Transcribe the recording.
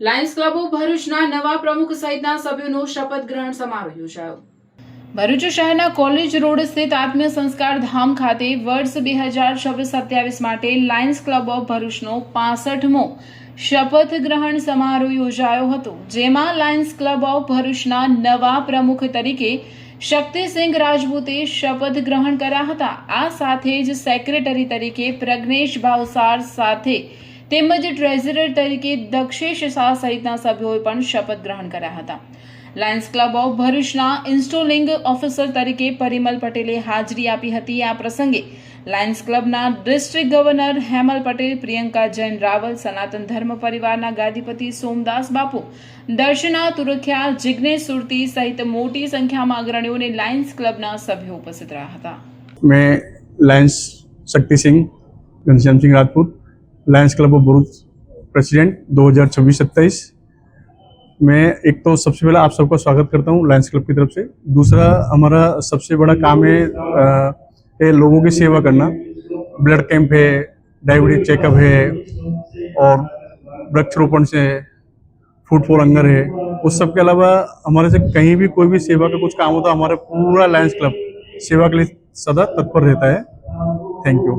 Lions Club of ભરૂચના નવા પ્રમુખ સહિતના સભ્યોનો શપથ ગ્રહણ સમારોહ યોજાયો. ભરૂચ શહેરના કોલેજ રોડ સ્થિત આત્મીય સંસ્કાર ધામ ખાતે વર્ષ 2026-27 માટે લાયન્સ ક્લબ ઓફ ભરૂચનો 65મો શપથ ગ્રહણ સમારોહ યોજાયો હતો, જેમાં લાયન્સ ક્લબ ઓફ ભરૂચના નવા પ્રમુખ તરીકે શક્તિસિંહ રાજપૂતે શપથ ગ્રહણ કર્યા હતા. આ સાથે જ સેક્રેટરી તરીકે પ્રજ્ઞેશ ભાવસાર સાથે તેમજ ટ્રેઝરર તરીકે દક્ષેશ શાહ સહિતના સભ્યોએ પણ શપથ ગ્રહણ કર્યા હતા. લાયન્સ ક્લબ ઓફ ભરૂચના ઇન્સ્ટોલિંગ ઓફિસર તરીકે પરિમલ પટેલે હાજરી આપી હતી. આ પ્રસંગે લાયન્સ ક્લબના ડિસ્ટ્રિક્ટ ગવર્નર હેમલ પટેલ, પ્રિયંકા જૈન રાવલ, સનાતન ધર્મ પરિવારના ગાદીપતિ સોમદાસ બાપુ, દર્શના તુરખિયા, જિગ્નેશ સુરતી સહિત મોટી સંખ્યામાં અગ્રણીઓ અને લાયન્સ ક્લબના સભ્યો ઉપસ્થિત રહ્યા હતા. मैं Lions Shakti Singh Ghanshyam Singh Rajput, Lions club of Bharuch president 2026-27। मैं एक तो सबसे पहले आप सबका स्वागत करता हूँ लायंस क्लब की तरफ से। दूसरा, हमारा सबसे बड़ा काम है लोगों की सेवा करना। ब्लड कैंप है, डायबिटीज चेकअप है और वृक्षारोपण से फूड फॉर हंगर है। उस सब के अलावा हमारे से कहीं भी कोई भी सेवा का कुछ काम होता है, हमारा पूरा लायंस क्लब सेवा के लिए सदा तत्पर रहता है। Thank you.